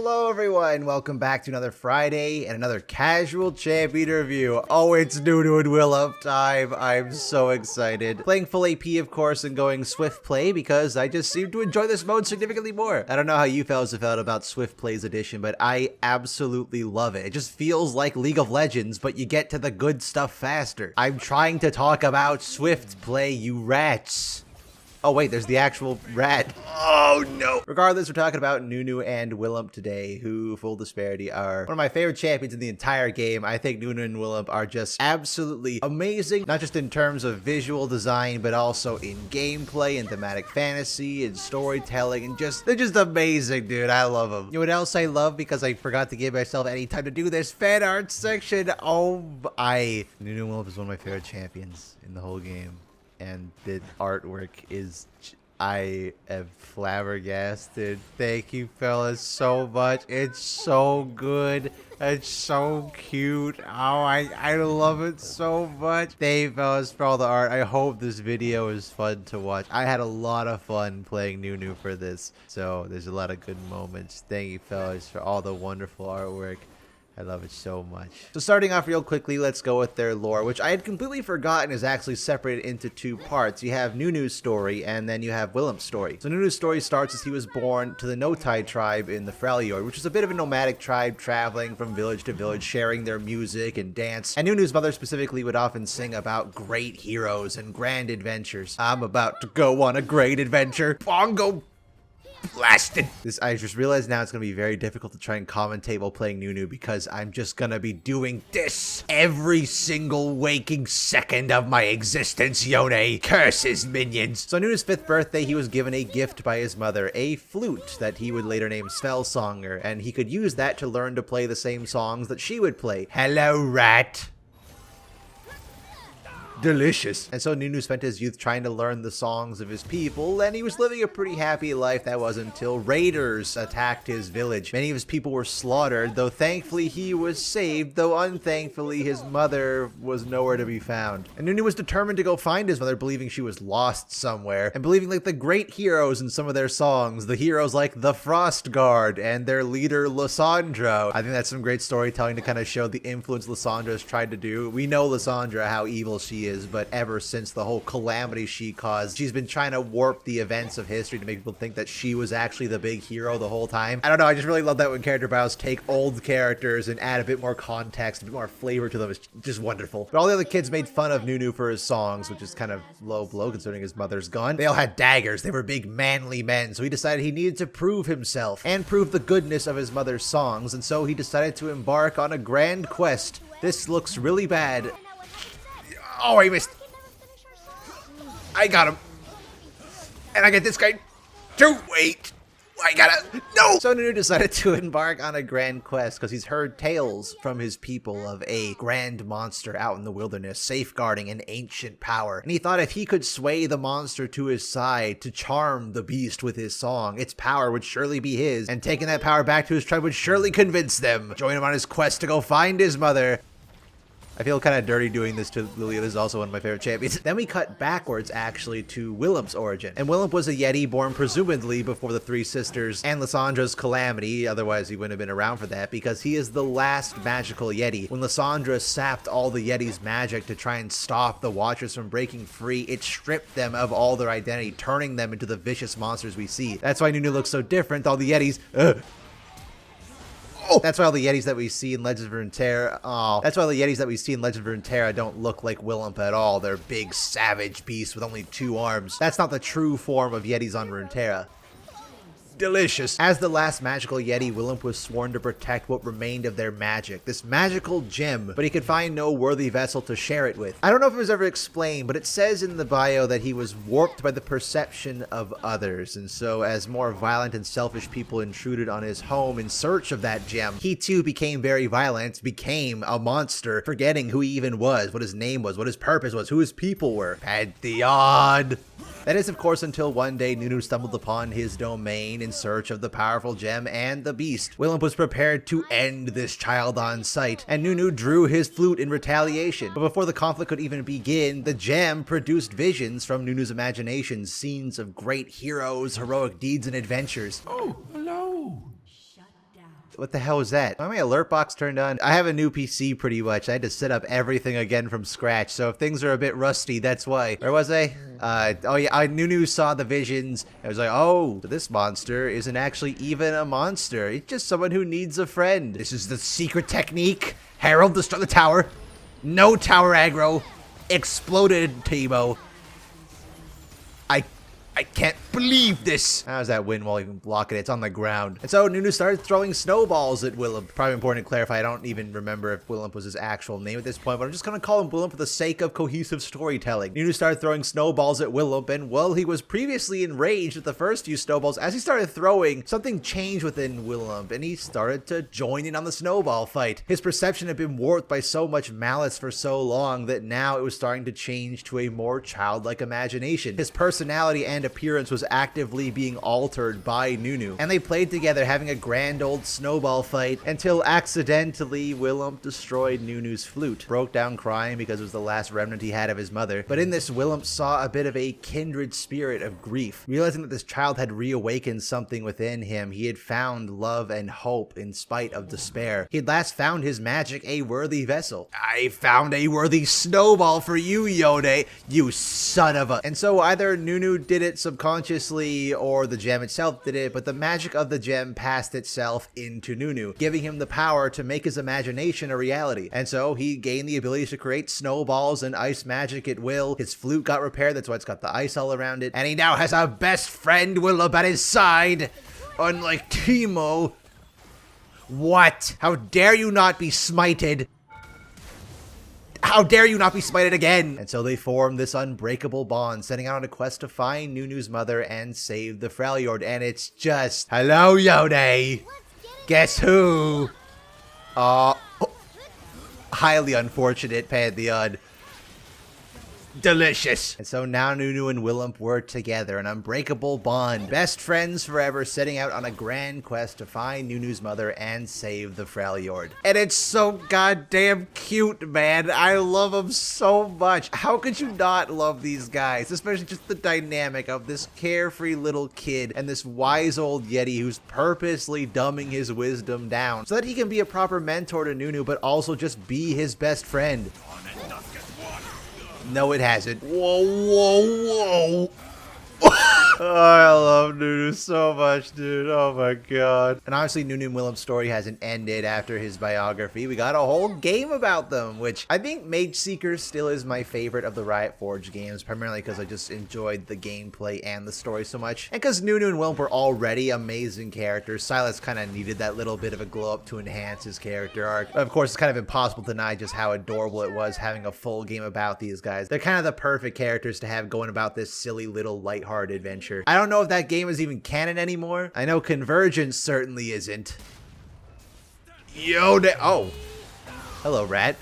Hello everyone, welcome back to another Friday and another casual champion review. Oh, it's Nunu Willump time. I'm so excited. Playing full AP, of course, and going Swift Play because I just seem to enjoy this mode significantly more. I don't know how you fellas have felt about Swift Play's edition, but I absolutely love it. It just feels like League of Legends, but you get to the good stuff faster. I'm trying to talk about Swift Play, you rats. Oh wait, there's the actual rat. Oh no! Regardless, we're talking about Nunu and Willump today, who, full disparity, are one of my favorite champions in the entire game. I think Nunu and Willump are just absolutely amazing, not just in terms of visual design, but also in gameplay and thematic fantasy and storytelling, and they're just amazing, dude. I love them. You know what else I love, because I forgot to give myself any time to do this? Fan art section. Nunu and Willump is one of my favorite champions in the whole game. And the artwork is, I am flabbergasted. Thank you fellas so much. It's so good. It's so cute. Oh, I love it so much. Thank you fellas for all the art. I hope this video is fun to watch. I had a lot of fun playing Nunu for this. So there's a lot of good moments. Thank you fellas for all the wonderful artwork. I love it so much. So starting off real quickly, let's go with their lore, which I had completely forgotten is actually separated into two parts. You have Nunu's story, and then you have Willump's story. So Nunu's story starts as he was born to the Notai tribe in the Freljord, which is a bit of a nomadic tribe traveling from village to village, sharing their music and dance. And Nunu's mother specifically would often sing about great heroes and grand adventures. I'm about to go on a great adventure. Bongo blasted. I just realized now it's gonna be very difficult to try and commentate while playing Nunu because I'm just gonna be doing this every single waking second of my existence, Yone. Curses, minions. So on Nunu's 5th birthday, he was given a gift by his mother, a flute that he would later name Spellsonger, and he could use that to learn to play the same songs that she would play. Hello, rat. Delicious. And so Nunu spent his youth trying to learn the songs of his people, and he was living a pretty happy life. That was until raiders attacked his village. Many of his people were slaughtered, though thankfully he was saved, though unthankfully his mother was nowhere to be found. And Nunu was determined to go find his mother, believing she was lost somewhere, and believing like the great heroes in some of their songs, the heroes like the Frost Guard and their leader Lysandra. I think that's some great storytelling to kind of show the influence Lysandra has tried to do. We know Lysandra, how evil she is, but ever since the whole calamity she caused, she's been trying to warp the events of history to make people think that she was actually the big hero the whole time. I don't know, I just really love that when character bios take old characters and add a bit more context, a bit more flavor to them. It's just wonderful. But all the other kids made fun of Nunu for his songs, which is kind of low blow considering his mother's gone. They all had daggers. They were big manly men, so he decided he needed to prove himself and prove the goodness of his mother's songs, and so he decided to embark on a grand quest. This looks really bad. Oh, I missed. I got him. And I get this guy too. Wait. I gotta. No! So Nunu decided to embark on a grand quest because he's heard tales from his people of a grand monster out in the wilderness, safeguarding an ancient power. And he thought if he could sway the monster to his side to charm the beast with his song, its power would surely be his, and taking that power back to his tribe would surely convince them. Join him on his quest to go find his mother. I feel kind of dirty doing this to Lilia. This is also one of my favorite champions. Then we cut backwards, actually, to Willump's origin. And Willump was a Yeti born presumably before the Three Sisters and Lysandra's calamity. Otherwise, he wouldn't have been around for that, because he is the last magical Yeti. When Lysandra sapped all the Yeti's magic to try and stop the Watchers from breaking free, it stripped them of all their identity, turning them into the vicious monsters we see. That's why Nunu looks so different. All the Yetis... Oh, that's why all the Yetis that we see in Legends of Runeterra, don't look like Willump at all. They're big, savage beasts with only 2 arms. That's not the true form of Yetis on Runeterra. Delicious. As the last magical Yeti, Willump was sworn to protect what remained of their magic, this magical gem, but he could find no worthy vessel to share it with. I don't know if it was ever explained, but it says in the bio that he was warped by the perception of others, and so as more violent and selfish people intruded on his home in search of that gem, he too became very violent, became a monster, forgetting who he even was, what his name was, what his purpose was, who his people were. Pantheon! That is, of course, until one day Nunu stumbled upon his domain in search of the powerful gem and the beast. Willump was prepared to end this child on sight, and Nunu drew his flute in retaliation. But before the conflict could even begin, the gem produced visions from Nunu's imagination, scenes of great heroes, heroic deeds, and adventures. Oh, hello. Shut down. What the hell was that? Why my alert box turned on? I have a new PC pretty much. I had to set up everything again from scratch. So if things are a bit rusty, that's why. Where was I? Oh yeah, Nunu saw the visions. I was like, oh, this monster isn't actually even a monster. It's just someone who needs a friend. This is the secret technique. Herald, destroy the tower. No tower aggro. Exploded, Timo. I can't believe this. How's that wind wall even blocking it? It's on the ground. And so Nunu started throwing snowballs at Willump. Probably important to clarify, I don't even remember if Willump was his actual name at this point, but I'm just going to call him Willump for the sake of cohesive storytelling. Nunu started throwing snowballs at Willump, and while he was previously enraged at the first few snowballs, as he started throwing, something changed within Willump, and he started to join in on the snowball fight. His perception had been warped by so much malice for so long that now it was starting to change to a more childlike imagination. His personality and appearance was actively being altered by Nunu, and they played together having a grand old snowball fight until accidentally Willump destroyed Nunu's flute, broke down crying because it was the last remnant he had of his mother. But in this, Willump saw a bit of a kindred spirit of grief. Realizing that this child had reawakened something within him, he had found love and hope in spite of despair. He had last found his magic a worthy vessel. I found a worthy snowball for you, Yone, you son of a... And so either Nunu did it subconsciously or the gem itself did it, but the magic of the gem passed itself into Nunu, giving him the power to make his imagination a reality. And so he gained the ability to create snowballs and ice magic at will. His flute got repaired, that's why it's got the ice all around it. And he now has a best friend Willump at his side, unlike Timo. What? How dare you not be smited? How dare you not be smited again? And so they formed this unbreakable bond, setting out on a quest to find Nunu's mother and save the Freljord. And it's just, hello, Yone. Guess who? Highly unfortunate, Pantheon. Delicious. And so now Nunu and Willump were together, an unbreakable bond. Best friends forever, setting out on a grand quest to find Nunu's mother and save the Freljord. And it's so goddamn cute, man. I love them so much. How could you not love these guys? Especially just the dynamic of this carefree little kid and this wise old Yeti who's purposely dumbing his wisdom down so that he can be a proper mentor to Nunu, but also just be his best friend. No, it hasn't. Whoa, whoa, whoa. Oh, I love Nunu so much, dude. Oh my god. And obviously Nunu and Willump's story hasn't ended after his biography. We got a whole game about them, which I think Mage Seeker still is my favorite of the Riot Forge games, primarily because I just enjoyed the gameplay and the story so much. And because Nunu and Willump were already amazing characters, Silas kind of needed that little bit of a glow up to enhance his character arc. But of course, it's kind of impossible to deny just how adorable it was having a full game about these guys. They're kind of the perfect characters to have going about this silly little lighthearted adventure. I don't know if that game is even canon anymore. I know Convergence certainly isn't. Yone. Oh. Hello, Rat.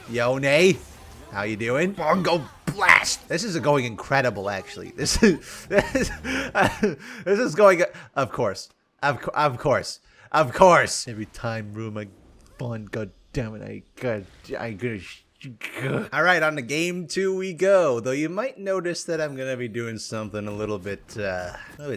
Yone. How you doing? Bongo blast. This is going incredible, actually. This is going... Of course. Of course. Of course. Every time room I fun, god damn it, I gotta... Alright, on to game 2 we go, though you might notice that I'm gonna be doing something a little bit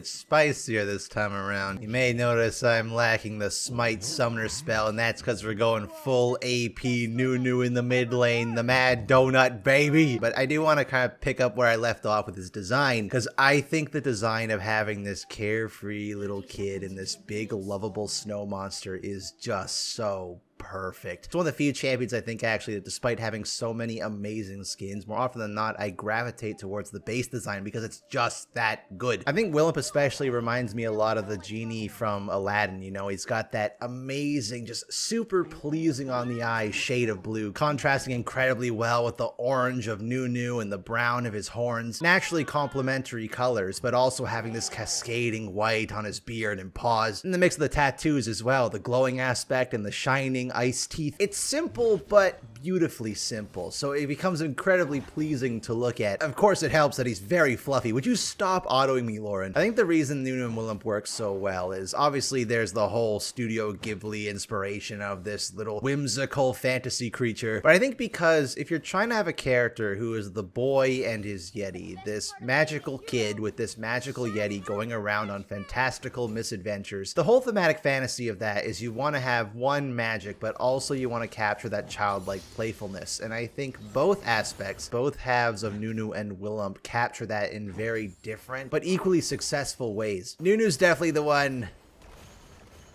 spicier this time around. You may notice I'm lacking the Smite Summoner spell, and that's because we're going full AP Nunu in the mid lane, the Mad Donut baby. But I do want to kind of pick up where I left off with his design, because I think the design of having this carefree little kid and this big lovable snow monster is just so perfect. It's one of the few champions I think actually that despite having so many amazing skins, more often than not I gravitate towards the base design because it's just that good. I think Willump especially reminds me a lot of the genie from Aladdin. You know, he's got that amazing, just super pleasing on the eye shade of blue, contrasting incredibly well with the orange of Nunu and the brown of his horns. Naturally complementary colors, but also having this cascading white on his beard and paws. In the mix of the tattoos as well, the glowing aspect and the shining ice teeth. It's simple, but beautifully simple, so it becomes incredibly pleasing to look at. Of course, it helps that he's very fluffy. Would you stop autoing me, Lauren? I think the reason Nunu Willump works so well is obviously there's the whole Studio Ghibli inspiration of this little whimsical fantasy creature, but I think because if you're trying to have a character who is the boy and his Yeti, this magical kid with this magical Yeti going around on fantastical misadventures, the whole thematic fantasy of that is you want to have one magic, but also you want to capture that childlike playfulness, and I think both aspects, both halves of Nunu and Willump capture that in very different but equally successful ways. Nunu's definitely the one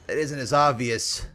that isn't as obvious.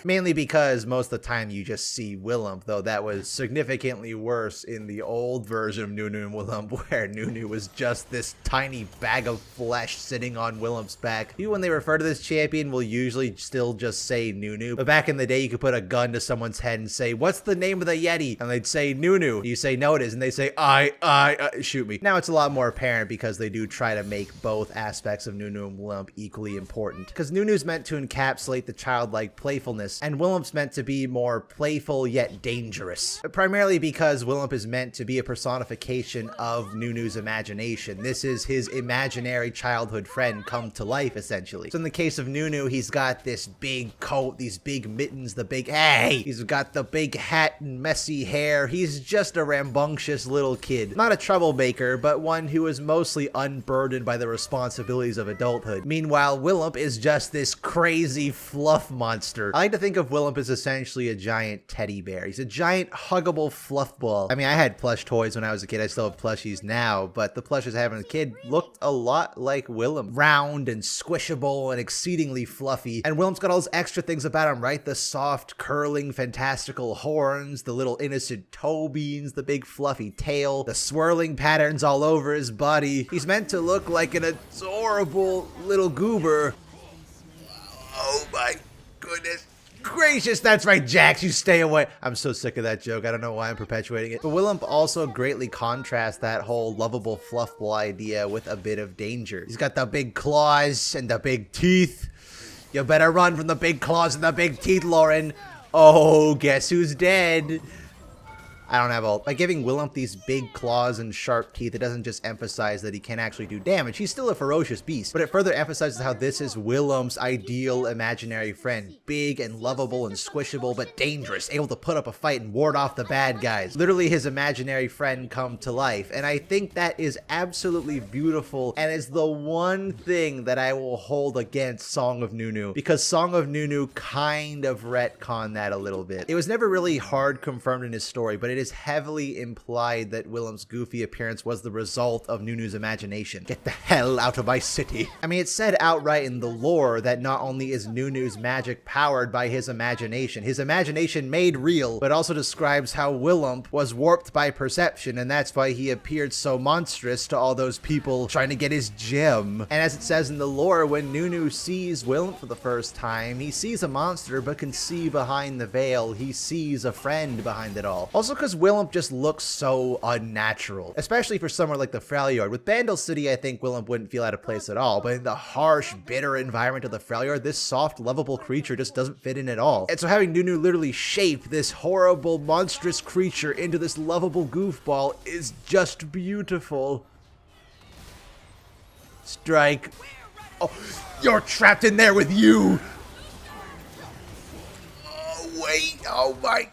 Mainly because most of the time you just see Willump, though that was significantly worse in the old version of Nunu and Willump, where Nunu was just this tiny bag of flesh sitting on Willump's back. People, when they refer to this champion, will usually still just say Nunu, but back in the day you could put a gun to someone's head and say, "What's the name of the Yeti?" And they'd say Nunu. You say, "No, it is," and they say, I shoot me. Now it's a lot more apparent because they do try to make both aspects of Nunu and Willump equally important, because Nunu's meant to encapsulate the childlike playfulness, and Willump's meant to be more playful yet dangerous. Primarily because Willump is meant to be a personification of Nunu's imagination. This is his imaginary childhood friend come to life, essentially. So in the case of Nunu, he's got this big coat, these big mittens, he's got the big hat and messy hair. He's just a rambunctious little kid. Not a troublemaker, but one who is mostly unburdened by the responsibilities of adulthood. Meanwhile, Willump is just this crazy fluff monster. I like to think of Willump as essentially a giant teddy bear. He's a giant huggable fluff ball. I mean, I had plush toys when I was a kid. I still have plushies now, but the plushes I had as a kid looked a lot like Willump. Round and squishable and exceedingly fluffy. And Willump's got all those extra things about him, right? The soft, curling, fantastical horns, the little innocent toe beans, the big fluffy tail, the swirling patterns all over his body. He's meant to look like an adorable little goober. Oh my goodness gracious, that's right, Jax, you stay away. I'm so sick of that joke. I don't know why I'm perpetuating it. But Willump also greatly contrasts that whole lovable fluffball idea with a bit of danger. He's got the big claws and the big teeth. You better run from the big claws and the big teeth, Lauren. Oh, guess who's dead? I don't have ult. By giving Willump these big claws and sharp teeth, it doesn't just emphasize that he can actually do damage. He's still a ferocious beast, but it further emphasizes how this is Willump's ideal imaginary friend. Big and lovable and squishable, but dangerous, able to put up a fight and ward off the bad guys. Literally his imaginary friend come to life, and I think that is absolutely beautiful and is the one thing that I will hold against Song of Nunu, because Song of Nunu kind of retconned that a little bit. It was never really hard confirmed in his story, but it is heavily implied that Willump's goofy appearance was the result of Nunu's imagination. Get the hell out of my city. I mean, it's said outright in the lore that not only is Nunu's magic powered by his imagination made real, but also describes how Willump was warped by perception, and that's why he appeared so monstrous to all those people trying to get his gem. And as it says in the lore, when Nunu sees Willump for the first time, he sees a monster but can see behind the veil. He sees a friend behind it all. Also, because Willump just looks so unnatural, especially for somewhere like the Freljord. With Bandle City, I think Willump wouldn't feel out of place at all, but in the harsh, bitter environment of the Freljord, this soft, lovable creature just doesn't fit in at all. And so having Nunu literally shape this horrible, monstrous creature into this lovable goofball is just beautiful. Strike. Oh, you're trapped in there with you! Oh, wait, oh my...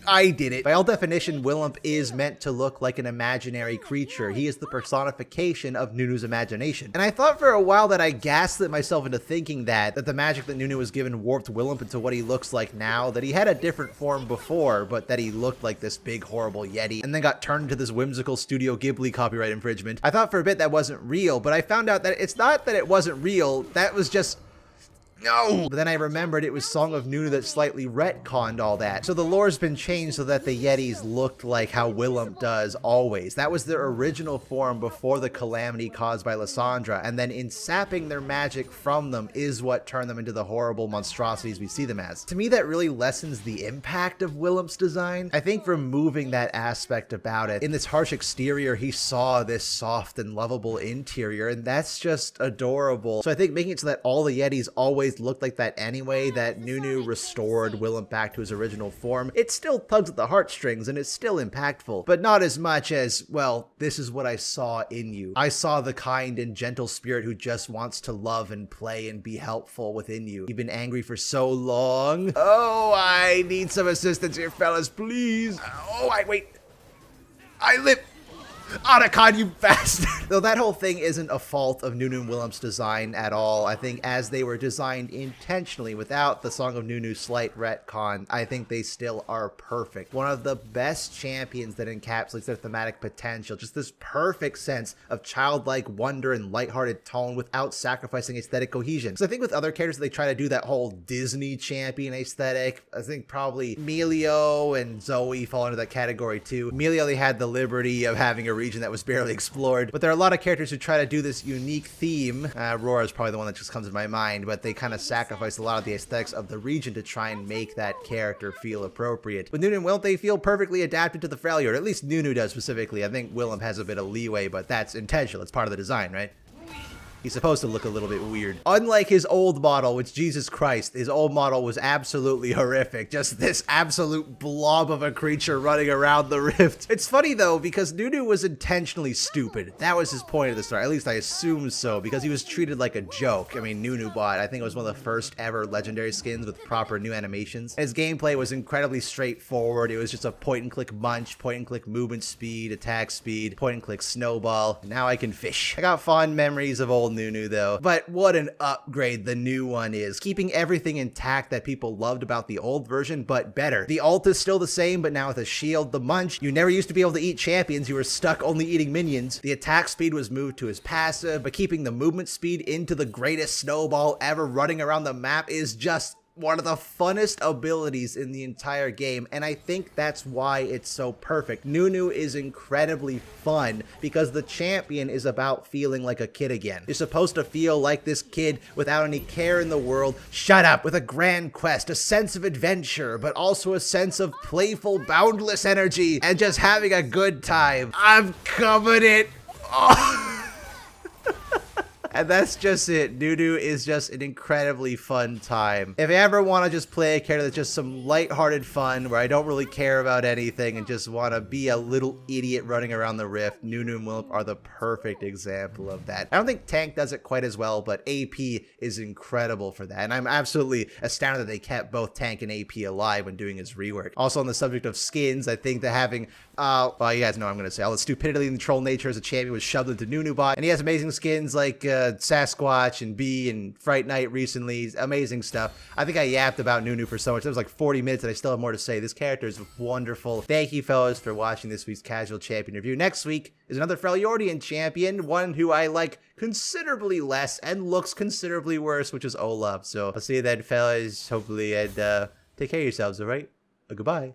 I did it. By all definition, Willump is meant to look like an imaginary creature. He is the personification of Nunu's imagination. And I thought for a while that I gaslit myself into thinking that the magic that Nunu was given warped Willump into what he looks like now, that he had a different form before, but that he looked like this big, horrible Yeti, and then got turned into this whimsical Studio Ghibli copyright infringement. I thought for a bit that wasn't real, but I found out that it's not that it wasn't real, that was just... No! But then I remembered it was Song of Nunu that slightly retconned all that. So the lore's been changed so that the Yetis looked like how Willump does always. That was their original form before the calamity caused by Lysandra, and then in sapping their magic from them is what turned them into the horrible monstrosities we see them as. To me, that really lessens the impact of Willump's design. I think removing that aspect about it, in this harsh exterior, he saw this soft and lovable interior, and that's just adorable. So I think making it so that all the Yetis always always looked like that anyway, that Nunu restored Willump back to his original form. It still tugs at the heartstrings and it's still impactful, but not as much as, well, this is what I saw in you. I saw the kind and gentle spirit who just wants to love and play and be helpful within you. You've been angry for so long. Oh, I need some assistance here, fellas, please. Oh, wait. I live. Otacon, you bastard! Though that whole thing isn't a fault of Nunu Willump's design at all. I think as they were designed intentionally without the Song of Nunu's slight retcon, I think they still are perfect. One of the best champions that encapsulates their thematic potential. Just this perfect sense of childlike wonder and lighthearted tone without sacrificing aesthetic cohesion. So I think with other characters, they try to do that whole Disney champion aesthetic. I think probably Melio and Zoe fall into that category too. Melio, they had the liberty of having a region that was barely explored, but there are a lot of characters who try to do this unique theme. Aurora is probably the one that just comes to my mind, but they kind of sacrifice a lot of the aesthetics of the region to try and make that character feel appropriate. With Nunu and Willump, they feel perfectly adapted to the Freljord, at least Nunu does specifically. I think Willump has a bit of leeway, but that's intentional. It's part of the design, right? He's supposed to look a little bit weird. Unlike his old model, which, Jesus Christ, his old model was absolutely horrific. Just this absolute blob of a creature running around the rift. It's funny, though, because Nunu was intentionally stupid. That was his point of the story. At least I assume so, because he was treated like a joke. I mean, Nunu bot, I think it was one of the first ever legendary skins with proper new animations. His gameplay was incredibly straightforward. It was just a point-and-click munch, point-and-click movement speed, attack speed, point-and-click snowball. Now I can fish. I got fond memories of old Nunu though, but what an upgrade the new one is, keeping everything intact that people loved about the old version, but better. The ult is still the same, but now with a shield. The munch, you never used to be able to eat champions, you were stuck only eating minions. The attack speed was moved to his passive, but keeping the movement speed into the greatest snowball ever running around the map is just one of the funnest abilities in the entire game, and I think that's why it's so perfect. Nunu is incredibly fun because the champion is about feeling like a kid again. You're supposed to feel like this kid without any care in the world, shut up, with a grand quest, a sense of adventure, but also a sense of playful, boundless energy, and just having a good time. I'm coming it. Oh. And that's just it. Nunu is just an incredibly fun time. If I ever want to just play a character that's just some lighthearted fun, where I don't really care about anything and just want to be a little idiot running around the rift, Nunu and Willump are the perfect example of that. I don't think Tank does it quite as well, but AP is incredible for that. And I'm absolutely astounded that they kept both Tank and AP alive when doing his rework. Also on the subject of skins, I think that having, well, you guys know what I'm going to say. All the stupidity and troll nature as a champion was shoved into Nunu bot, and he has amazing skins like Sasquatch and Bee and Fright Night recently. Amazing stuff. I think I yapped about Nunu for so much. That was like 40 minutes and I still have more to say. This character is wonderful. Thank you, fellas, for watching this week's Casual Champion Review. Next week is another Freljordian champion, one who I like considerably less and looks considerably worse, which is Olaf. So I'll see you then, fellas, hopefully, and take care of yourselves, all right? Goodbye.